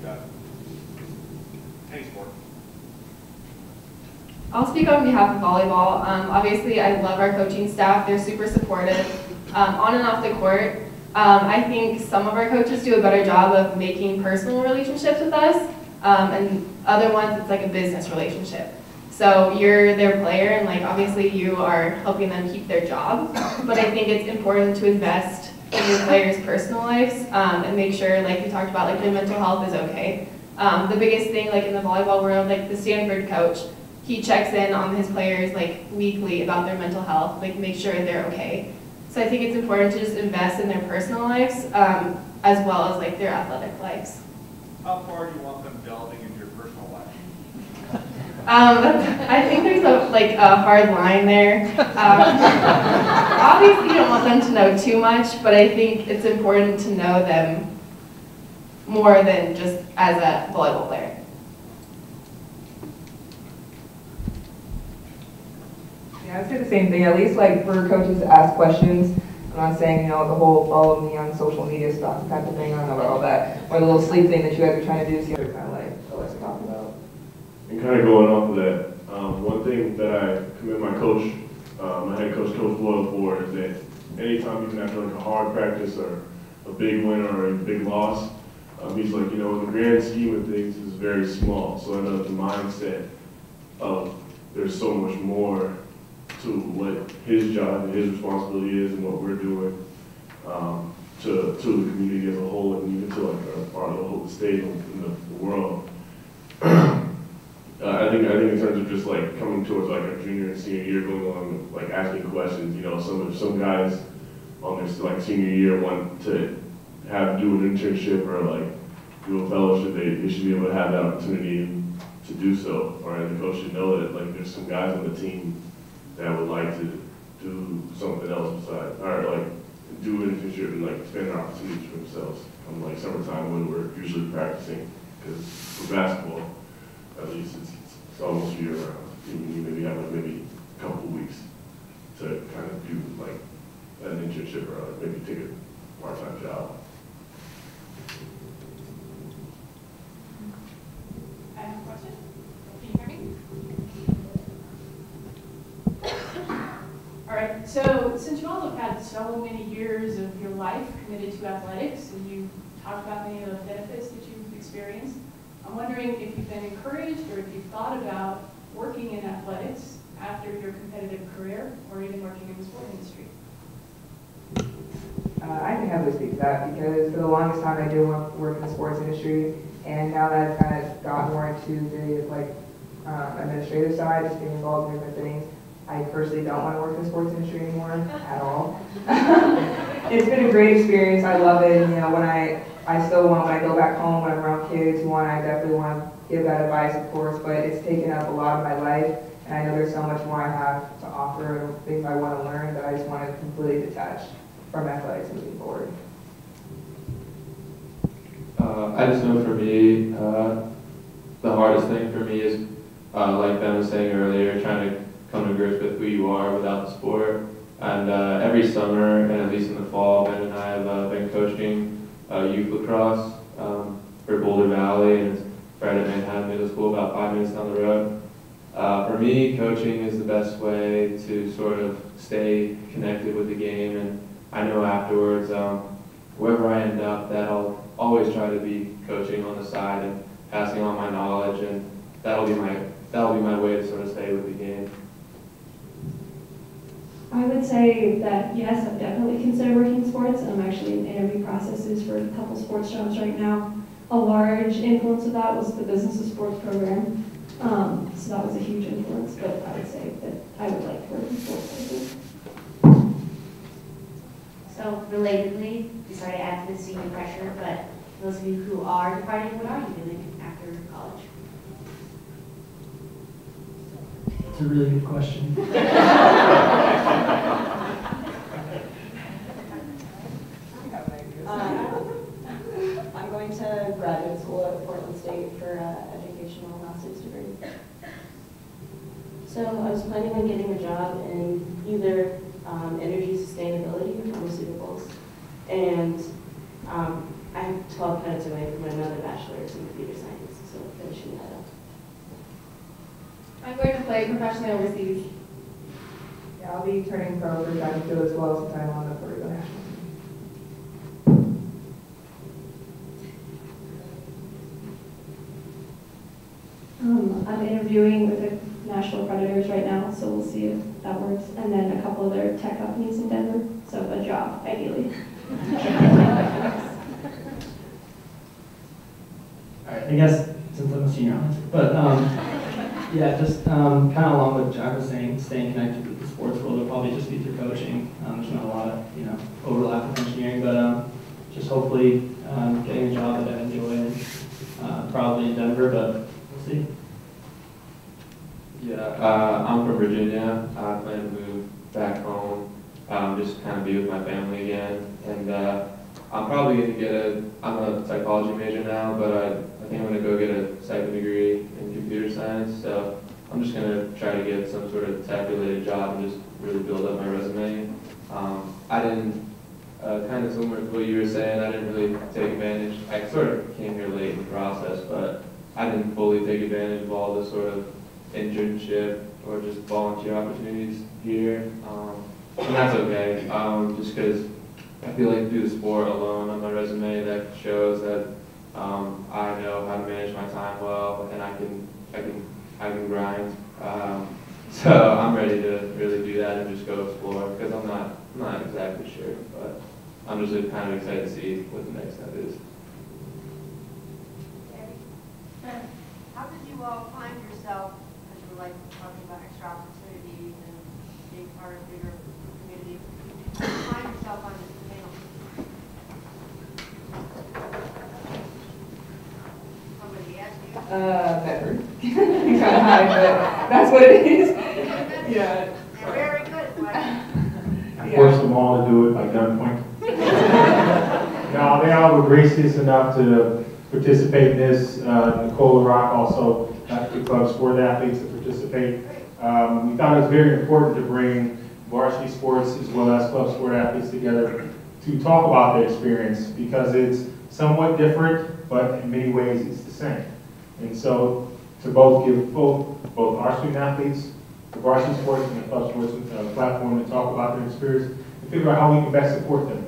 that any sport. I'll speak on behalf of volleyball. Obviously, I love our coaching staff. They're super supportive on and off the court. I think some of our coaches do a better job of making personal relationships with us, and other ones it's like a business relationship. So you're their player, and like obviously you are helping them keep their job. But I think it's important to invest in your players' personal lives and make sure, like we talked about, like their mental health is okay. The biggest thing, like in the volleyball world, like the Stanford coach, he checks in on his players like weekly about their mental health, like make sure they're okay. So I think it's important to just invest in their personal lives as well as like their athletic lives. How far do you want them delving into your personal life? I think there's a hard line there. Obviously you don't want them to know too much, but I think it's important to know them more than just as a volleyball player. Yeah, I'd say the same thing. At least like for coaches to ask questions. I'm not saying, you know, the whole follow me on social media stuff type of thing. I don't know about all that. Or the little sleep thing that you guys are trying to do. So kind of like Alexa talked about. And kind of going off of that, one thing that I commend my coach, my head coach, Coach Boyle, for is that anytime even after like a hard practice or a big win or a big loss, he's like, you know, in the grand scheme of things, it's very small. So I know the mindset of there's so much more to what his job and his responsibility is and what we're doing to the community as a whole and even to like our the whole state and the world. I think in terms of just like coming towards like our junior and senior year, going on like asking questions, you know, some guys on their like senior year want to do an internship or like do a fellowship. They should be able to have that opportunity to do so. Or the coach should know that like there's some guys on the team that would like to do something else besides, or like do an internship and like expand their opportunities for themselves. Like summertime when we're usually practicing, because for basketball, at least it's almost year round. You maybe have like maybe a couple weeks to kind of do like an internship or like maybe take a part-time job. I have a question. Can you hear me? All right, so since you all have had so many years of your life committed to athletics, and you talked about many of the benefits that you've experienced, I'm wondering if you've been encouraged or if you've thought about working in athletics after your competitive career or even working in the sport industry. I can heavily speak to that because for the longest time I did want to work in the sports industry, and now that I've kind of got more into the administrative side, just being involved in different things, I personally don't want to work in the sports industry anymore at all. It's been a great experience. I love it. You know, when I still want, when I go back home, when I'm around kids, I definitely want to give that advice, of course, but it's taken up a lot of my life, and I know there's so much more I have to offer and things I want to learn that I just want to completely detach from athletics moving forward. I just know for me, the hardest thing for me is, like Ben was saying earlier, trying to come to grips with who you are without the sport. And every summer, and at least in the fall, Ben and I have been coaching youth lacrosse for Boulder Valley, and it's right at Manhattan Middle School, about 5 minutes down the road. For me, coaching is the best way to sort of stay connected with the game, and I know afterwards, wherever I end up, that I'll always try to be coaching on the side and passing on my knowledge, and that'll be my way to sort of stay with the game. I would say that yes, I've definitely considered working in sports. I'm actually in interview processes for a couple sports jobs right now. A large influence of that was the Business of Sports program. So that was a huge influence, but I would say that I would like to work in sports places. So relatedly, sorry to add to the senior pressure, but those of you who are departing, what are you doing after college? That's a really good question. I'm going to graduate school at Portland State for an educational master's degree. So I was planning on getting a job in either energy sustainability or pharmaceuticals, and I have 12 credits away from another bachelor's in the play professionally overseas. Yeah, I'll be turning pro for track and field as well since I'm on the Puerto Rico national team. I'm interviewing with the National Predators right now, so we'll see if that works. And then a couple of their tech companies in Denver, so a job, ideally. All right, I guess since I'm a senior, I'll answer. But yeah, just kind of along what Jack was saying, staying connected with the sports world will probably just be through coaching. There's not a lot of overlap with engineering, but just hopefully getting a job that I enjoy, and probably in Denver, but we'll see. Yeah, I'm from Virginia. I plan to move back home, just kind of be with my family again. And I'm probably going to get I'm a psychology major now, but I think I'm going to go get a second degree in computer science. So I'm just going to try to get some sort of tech-related job and just really build up my resume. I didn't, kind of similar to what you were saying, I didn't really take advantage. I sort of came here late in the process, but I didn't fully take advantage of all the sort of internship or just volunteer opportunities here, and that's okay, just because I feel like through the sport alone on my resume that shows that I know how to manage my time well, and I can grind, so I'm ready to really do that and just go explore, because I'm not exactly sure, but I'm just kind of excited to see what the next step is. How did you all find yourself, as you were like talking about extra opportunities and being part of a bigger community, how did you find yourself on this panel? Somebody asked you? Bedford. Kind of high, but that's what it is. Yeah. They're very good at what I forced them all to do it by gunpoint. No, they all were gracious enough to participate in this. Nicole Rock also got the club sport athletes to participate. We thought it was very important to bring varsity sports as well as club sport athletes together to talk about their experience, because it's somewhat different, but in many ways it's the same. And so to both give both our student athletes, the varsity sports and the club sports platform to talk about their experience and figure out how we can best support them.